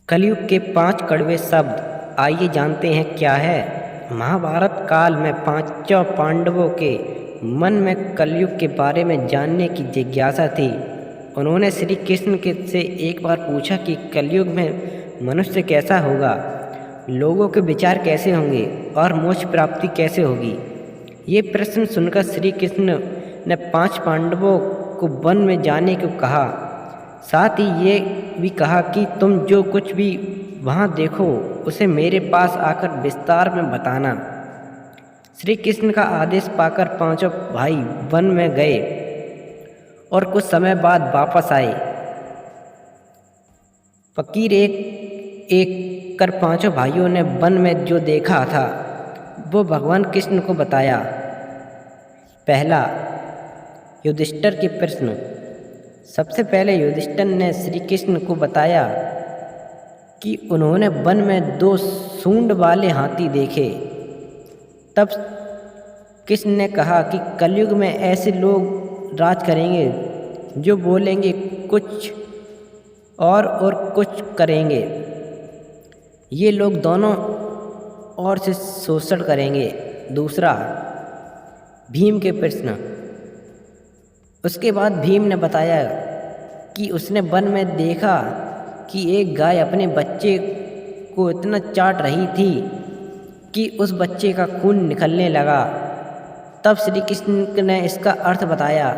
कलयुग के 5 कड़वे शब्द आइए जानते हैं क्या है। महाभारत काल में पांचों पांडवों के मन में कलयुग के बारे में जानने की जिज्ञासा थी। उन्होंने श्री कृष्ण के से एक बार पूछा कि कलयुग में मनुष्य कैसा होगा, लोगों के विचार कैसे होंगे और मोक्ष प्राप्ति कैसे होगी। ये प्रश्न सुनकर श्री कृष्ण ने 5 पांडवों को वन में जाने को कहा। साथ ही ये भी कहा कि तुम जो कुछ भी वहाँ देखो उसे मेरे पास आकर विस्तार में बताना। श्री कृष्ण का आदेश पाकर पांचों भाई वन में गए और कुछ समय बाद वापस आए। फकीर एक एक कर पांचों भाइयों ने वन में जो देखा था वो भगवान कृष्ण को बताया। पहला, युधिष्ठिर के प्रश्न। सबसे पहले युधिष्ठिर ने श्री कृष्ण को बताया कि उन्होंने वन में 2 सूंड वाले हाथी देखे। तब कृष्ण ने कहा कि कलयुग में ऐसे लोग राज करेंगे जो बोलेंगे कुछ और कुछ करेंगे। ये लोग दोनों ओर से शोषण करेंगे। दूसरा, भीम के प्रश्न। उसके बाद भीम ने बताया कि उसने वन में देखा कि एक गाय अपने बच्चे को इतना चाट रही थी कि उस बच्चे का खून निकलने लगा। तब श्री कृष्ण ने इसका अर्थ बताया।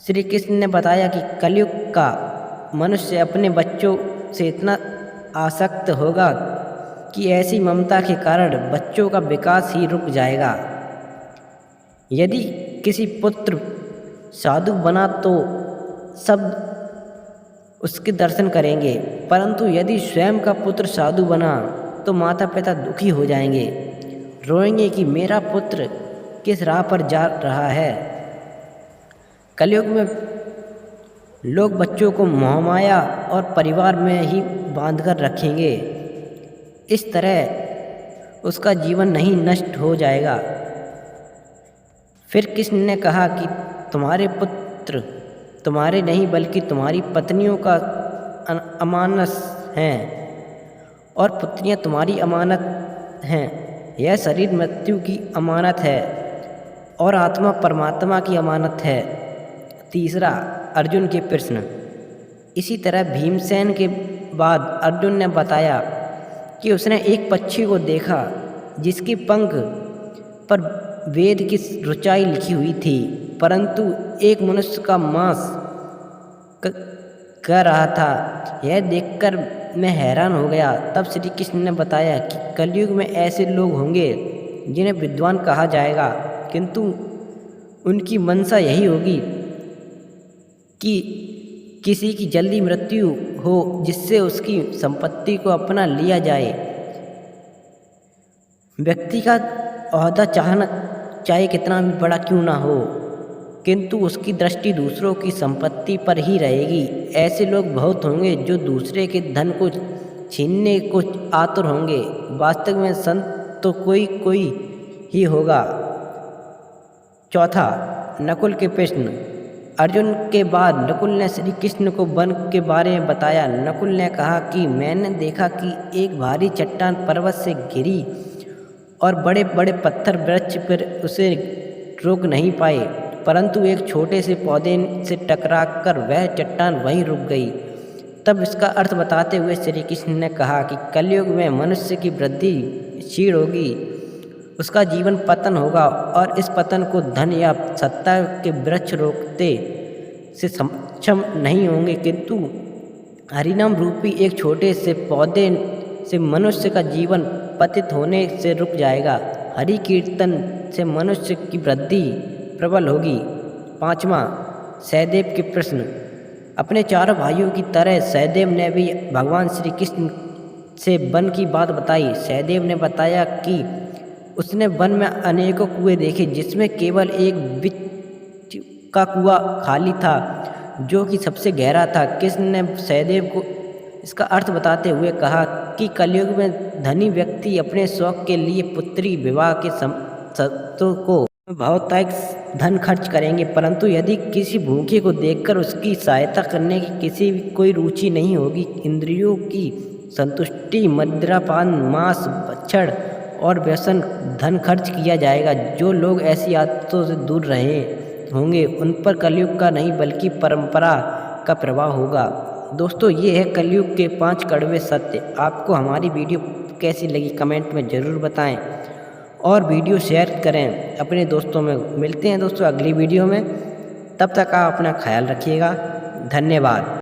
श्री कृष्ण ने बताया कि कलयुग का मनुष्य अपने बच्चों से इतना आसक्त होगा कि ऐसी ममता के कारण बच्चों का विकास ही रुक जाएगा। यदि किसी पुत्र साधु बना तो सब उसके दर्शन करेंगे, परंतु यदि स्वयं का पुत्र साधु बना तो माता पिता दुखी हो जाएंगे, रोएंगे कि मेरा पुत्र किस राह पर जा रहा है। कलयुग में लोग बच्चों को मोहमाया और परिवार में ही बांधकर रखेंगे। इस तरह उसका जीवन नहीं नष्ट हो जाएगा। फिर कृष्ण ने कहा कि तुम्हारे पुत्र तुम्हारे नहीं बल्कि तुम्हारी पत्नियों का अमानत हैं और पुत्रियां तुम्हारी अमानत हैं। यह शरीर मृत्यु की अमानत है और आत्मा परमात्मा की अमानत है। तीसरा, अर्जुन के प्रश्न। इसी तरह भीमसेन के बाद अर्जुन ने बताया कि उसने एक पक्षी को देखा जिसके पंख पर वेद की ऋचाई लिखी हुई थी, परंतु एक मनुष्य का मांस कर रहा था। यह देखकर मैं हैरान हो गया। तब श्री कृष्ण ने बताया कि कलयुग में ऐसे लोग होंगे जिन्हें विद्वान कहा जाएगा, किंतु उनकी मंशा यही होगी कि किसी की जल्दी मृत्यु हो जिससे उसकी संपत्ति को अपना लिया जाए। व्यक्ति का ओहदा चाहे कितना भी बड़ा क्यों ना हो, किंतु उसकी दृष्टि दूसरों की संपत्ति पर ही रहेगी। ऐसे लोग बहुत होंगे जो दूसरे के धन को छीनने को आतुर होंगे। वास्तव में संत तो कोई ही होगा। चौथा, नकुल के प्रश्न। अर्जुन के बाद नकुल ने श्री कृष्ण को वन के बारे में बताया। नकुल ने कहा कि मैंने देखा कि एक भारी चट्टान पर्वत से घिरी और बड़े बड़े पत्थर वृक्ष पर उसे रोक नहीं पाए, परंतु एक छोटे से पौधे से टकराकर वह चट्टान वहीं रुक गई। तब इसका अर्थ बताते हुए श्री कृष्ण ने कहा कि कलयुग में मनुष्य की वृद्धि क्षीण होगी, उसका जीवन पतन होगा और इस पतन को धन या सत्ता के वृक्ष रोकते से सक्षम नहीं होंगे, किंतु हरिनाम रूपी एक छोटे से पौधे से मनुष्य का जीवन पतित होने से रुक जाएगा। हरि कीर्तन से मनुष्य की वृद्धि प्रबल होगी। पांचवा, सहदेव के प्रश्न। अपने चारों भाइयों की तरह सहदेव ने भी भगवान श्री कृष्ण से वन की बात बताई। सहदेव ने बताया कि उसने वन में अनेकों कुएं देखे जिसमें केवल एक बीच का कुआं खाली था जो कि सबसे गहरा था। कृष्ण ने सहदेव को इसका अर्थ बताते हुए कहा कि कलयुग में धनी व्यक्ति अपने शौक के लिए पुत्री विवाह के शर्तों को बहुतायत धन खर्च करेंगे, परंतु यदि किसी भूखे को देखकर उसकी सहायता करने की कोई रुचि नहीं होगी, इंद्रियों की संतुष्टि, मदिरापान, मांस, भक्षण और व्यसन धन खर्च किया जाएगा। जो लोग ऐसी आदतों से दूर रहे होंगे उन पर कलयुग का नहीं बल्कि परंपरा का प्रभाव होगा। दोस्तों, ये है कलयुग के 5 कड़वे सत्य। आपको हमारी वीडियो कैसी लगी कमेंट में ज़रूर बताएं और वीडियो शेयर करें अपने दोस्तों में। मिलते हैं दोस्तों अगली वीडियो में, तब तक आप अपना ख्याल रखिएगा। धन्यवाद।